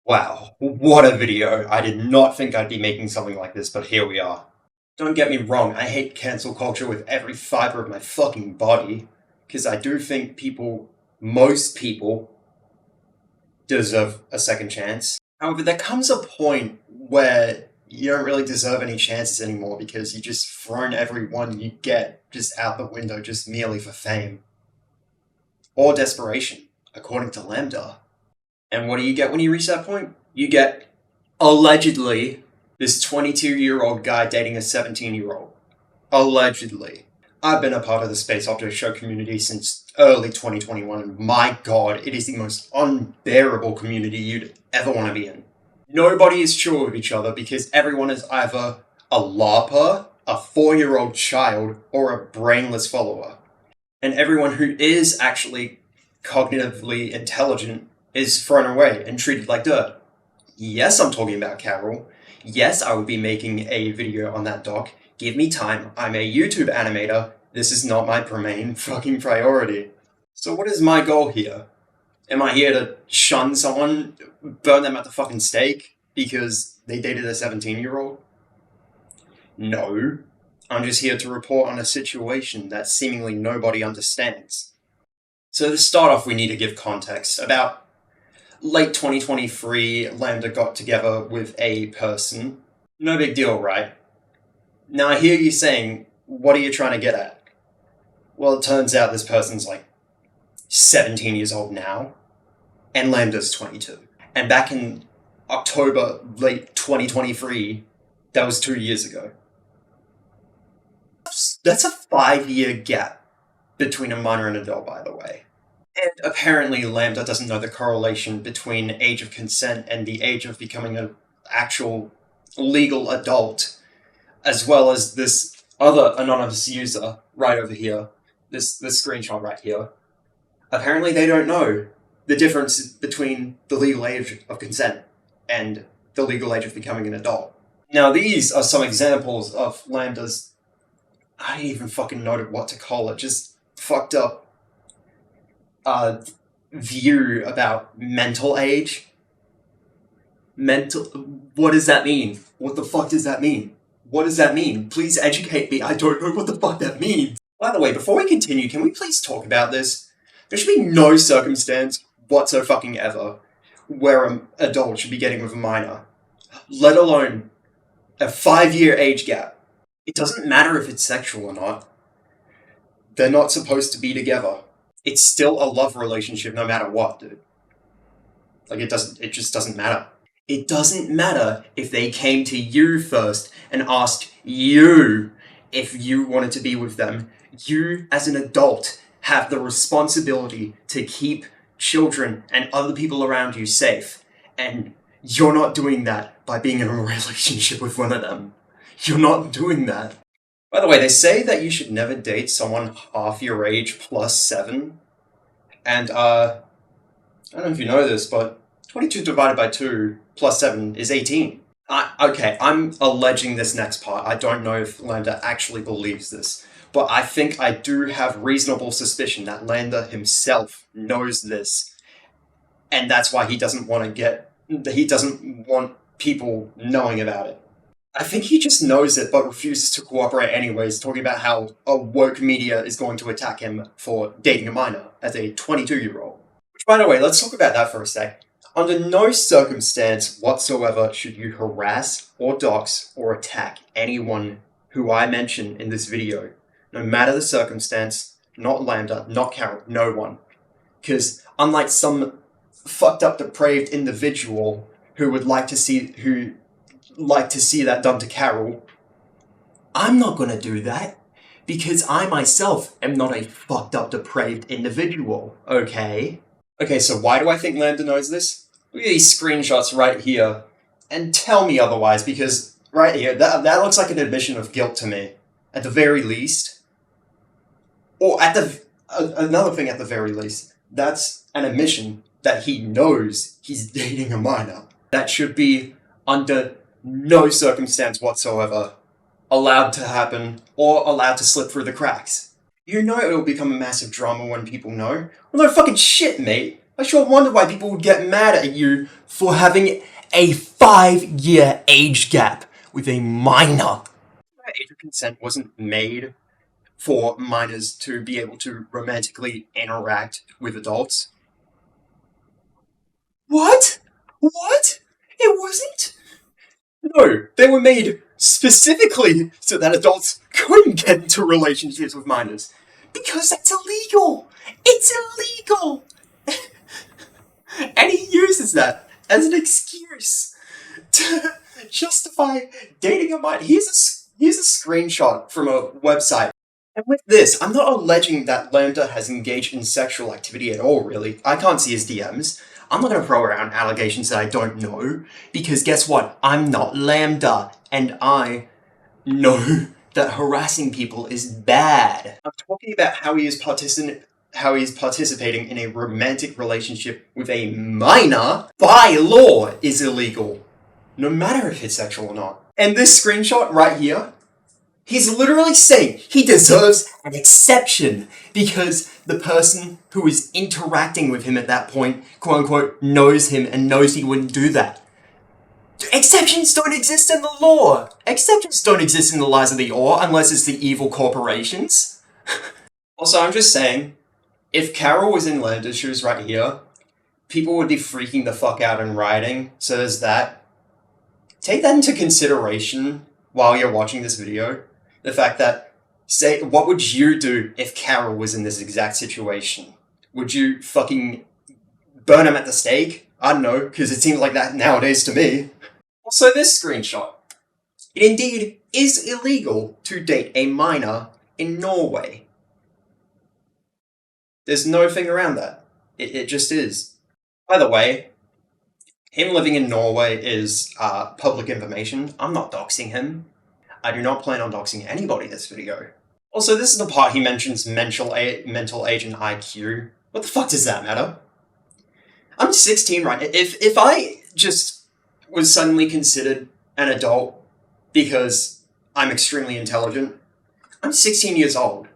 Wow, what a video. I did not think I'd be making something like this, but here we are. Don't get me wrong, I hate cancel culture with every fiber of my fucking body, because I do think most people, deserve a second chance. However, there comes a point where you don't really deserve any chances anymore because you just thrown every one you get just out the window just merely for fame. Or desperation, according to Lambda. And what do you get when you reach that point? You get, allegedly, this 22-year-old guy dating a 17-year-old. Allegedly. I've been a part of the space object show community since early 2021, and my god, it is the most unbearable community you'd ever want to be in. Nobody is sure of each other because everyone is either a LARPer, a 4-year-old child, or a brainless follower. And everyone who is actually cognitively intelligent is thrown away and treated like dirt. Yes, I'm talking about Carol. Yes, I will be making a video on that doc. Give me time. I'm a YouTube animator. This is not my main fucking priority. So what is my goal here? Am I here to shun someone, burn them at the fucking stake because they dated a 17-year-old? No. I'm just here to report on a situation that seemingly nobody understands. So to start off, we need to give context. About late 2023, Lambda got together with a person. No big deal, right? Now I hear you saying, what are you trying to get at? Well, it turns out this person's like 17 years old now, and Lambda's 22. And back in October, late 2023, that was 2 years ago. That's a 5-year gap between a minor and adult, by the way. And apparently Lambda doesn't know the correlation between age of consent and the age of becoming an actual legal adult, as well as this other anonymous user right over here, this screenshot right here. Apparently they don't know the difference between the legal age of consent and the legal age of becoming an adult. Now these are some examples of Lambda's, I don't even fucking know what to call it, just fucked up view about mental age. What does that mean? What the fuck does that mean? What does that mean? Please educate me. I don't know what the fuck that means. By the way, before we continue, can we please talk about this? There should be no circumstance whatsoever where an adult should be getting with a minor, let alone a 5-year age gap. It doesn't matter if it's sexual or not. They're not supposed to be together. It's still a love relationship no matter what, dude. Like, it just doesn't matter. It doesn't matter if they came to you first and asked you if you wanted to be with them. You, as an adult, have the responsibility to keep children and other people around you safe. And you're not doing that by being in a relationship with one of them. You're not doing that. By the way, they say that you should never date someone half your age plus 7. And, I don't know if you know this, but 22 divided by 2 plus 7 is 18. Okay, I'm alleging this next part. I don't know if Lambda actually believes this, but I think I do have reasonable suspicion that Lambda himself knows this, and that's why he doesn't want people knowing about it. I think he just knows it, but refuses to cooperate anyways, talking about how a woke media is going to attack him for dating a minor as a 22-year-old. Which, by the way, let's talk about that for a sec. Under no circumstance whatsoever should you harass or dox or attack anyone who I mention in this video. No matter the circumstance, not Lambda, not Carol, no one. Because unlike some fucked up, depraved individual who would like to see that done to Carol, I'm not gonna do that, because I myself am not a fucked up, depraved individual, okay? Okay, so why do I think Lambda knows this? Look at these screenshots right here, and tell me otherwise, because right here, that looks like an admission of guilt to me, at the very least. Or another thing at the very least, that's an admission that he knows he's dating a minor. That should be under no circumstance whatsoever allowed to happen or allowed to slip through the cracks. You know it'll become a massive drama when people know. Well, no fucking shit, mate. I sure wonder why people would get mad at you for having a 5-year age gap with a minor. Age of consent wasn't made for minors to be able to romantically interact with adults. What? What? It wasn't? No, they were made specifically so that adults couldn't get into relationships with minors. Because that's illegal! It's illegal! And he uses that as an excuse to justify dating a minor. Here's a screenshot from a website. And with this, I'm not alleging that Lambda has engaged in sexual activity at all, really. I can't see his DMs. I'm not going to throw around allegations that I don't know, because guess what? I'm not Lambda, and I know that harassing people is bad. I'm talking about how he is participating in a romantic relationship with a minor by law is illegal, no matter if it's sexual or not. And this screenshot right here, he's literally saying he deserves an exception because the person who is interacting with him at that point, quote unquote, knows him and knows he wouldn't do that. Exceptions don't exist in the law. Exceptions don't exist in the lies of the law unless it's the evil corporations. Also, I'm just saying, if Carol was in Lambda's shoes right here, people would be freaking the fuck out and rioting, so there's that. Take that into consideration while you're watching this video. The fact that, say, what would you do if Carol was in this exact situation? Would you fucking burn him at the stake? I don't know, because it seems like that nowadays to me. Also, this screenshot. It indeed is illegal to date a minor in Norway. There's no thing around that. It just is. By the way, him living in Norway is public information. I'm not doxing him. I do not plan on doxing anybody this video. Also, this is the part he mentions mental age and IQ. What the fuck does that matter? I'm 16 right now. If I just was suddenly considered an adult because I'm extremely intelligent, I'm 16 years old.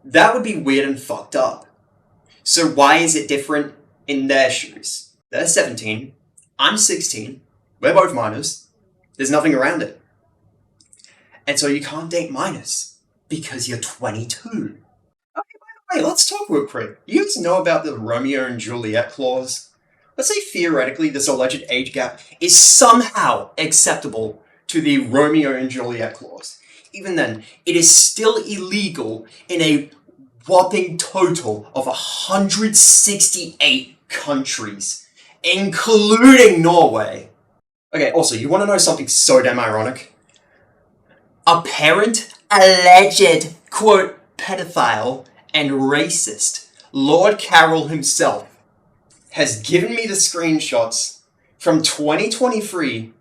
That would be weird and fucked up. So why is it different in their shoes? They're 17, I'm 16, we're both minors, there's nothing around it. And so you can't date minors because you're 22. Okay, by the way, let's talk real quick. You guys know about the Romeo and Juliet clause? Let's say theoretically this alleged age gap is somehow acceptable to the Romeo and Juliet clause. Even then, it is still illegal in a whopping total of 168 countries, including Norway. Okay, also, you want to know something so damn ironic? Apparent, alleged, quote, pedophile and racist Lord Carroll himself has given me the screenshots from 2023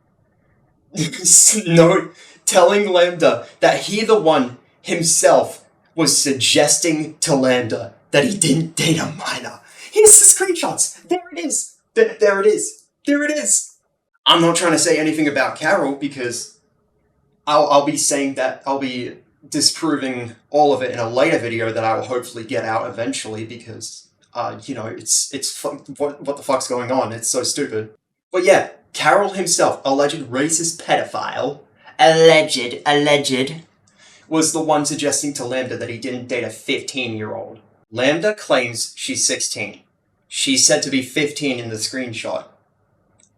telling Lambda that he, the one himself, was suggesting to Lambda that he didn't date a minor. Here's the screenshots. There it is. There it is. There it is. I'm not trying to say anything about Carol because I'll be saying that I'll be disproving all of it in a later video that I will hopefully get out eventually because, you know, what the fuck's going on? It's so stupid. But yeah, Carroll himself, alleged racist pedophile, alleged, was the one suggesting to Lambda that he didn't date a 15-year-old. Lambda claims she's 16. She's said to be 15 in the screenshot.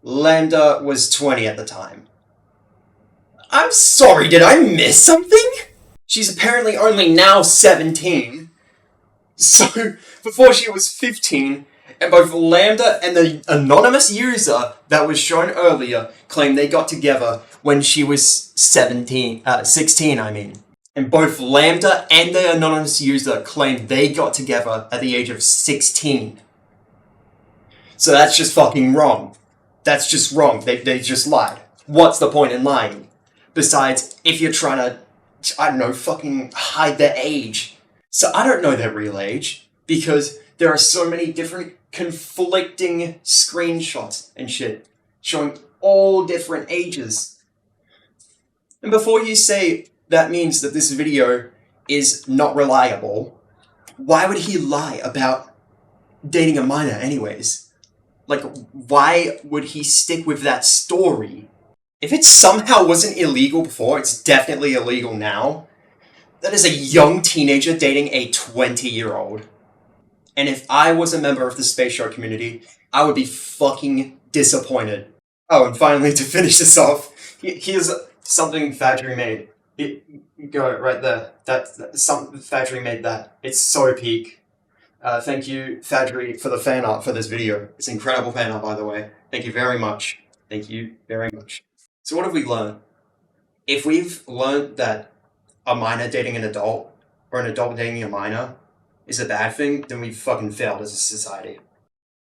Lambda was 20 at the time. I'm sorry, did I miss something? She's apparently only now 17. So, before she was 15, and both Lambda and the anonymous user that was shown earlier claimed they got together when she was 16, I mean. And both Lambda and the anonymous user claimed they got together at the age of 16. So that's just fucking wrong. That's just wrong. They just lied. What's the point in lying? Besides, if you're trying to, I don't know, fucking hide their age. So I don't know their real age, because there are so many different conflicting screenshots and shit, showing all different ages. And before you say that means that this video is not reliable, why would he lie about dating a minor anyways? Like, why would he stick with that story? If it somehow wasn't illegal before, it's definitely illegal now. That is a young teenager dating a 20-year-old. And if I was a member of the space show community, I would be fucking disappointed. Oh, and finally, to finish this off, here's something Fadri made. Go right there. Fadri made that. It's so peak. Thank you, Fadri, for the fan art for this video. It's incredible fan art, by the way. Thank you very much. Thank you very much. So what have we learned? If we've learned that a minor dating an adult, or an adult dating a minor, is a bad thing, then we've fucking failed as a society.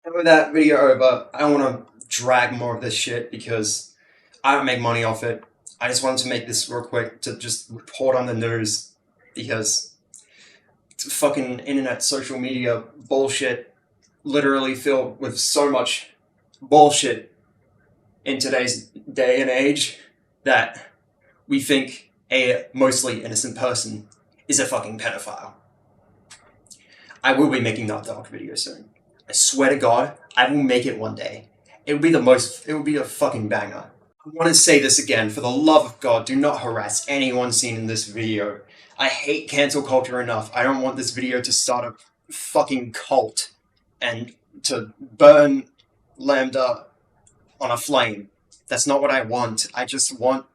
And with that video over, I don't want to drag more of this shit because I don't make money off it. I just wanted to make this real quick to just report on the news because fucking internet, social media bullshit, literally filled with so much bullshit in today's day and age that we think a mostly innocent person is a fucking pedophile. I will be making that dark video soon. I swear to God, I will make it one day. It will be a fucking banger. I want to say this again, for the love of God, do not harass anyone seen in this video. I hate cancel culture enough. I don't want this video to start a fucking cult and to burn Lambda on a flame. That's not what I want. I just want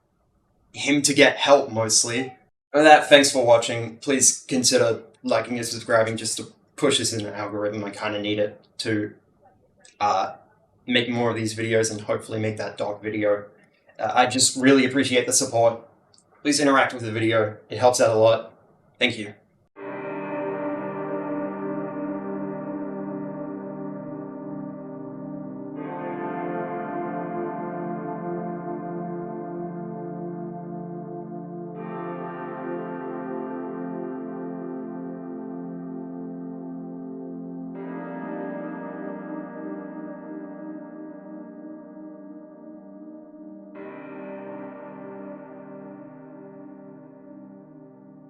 him to get help, mostly. With that, thanks for watching. Please consider liking and subscribing just to push this in the algorithm. I kind of need it to make more of these videos and hopefully make that dog video. I just really appreciate the support. Please interact with the video. It helps out a lot. Thank you.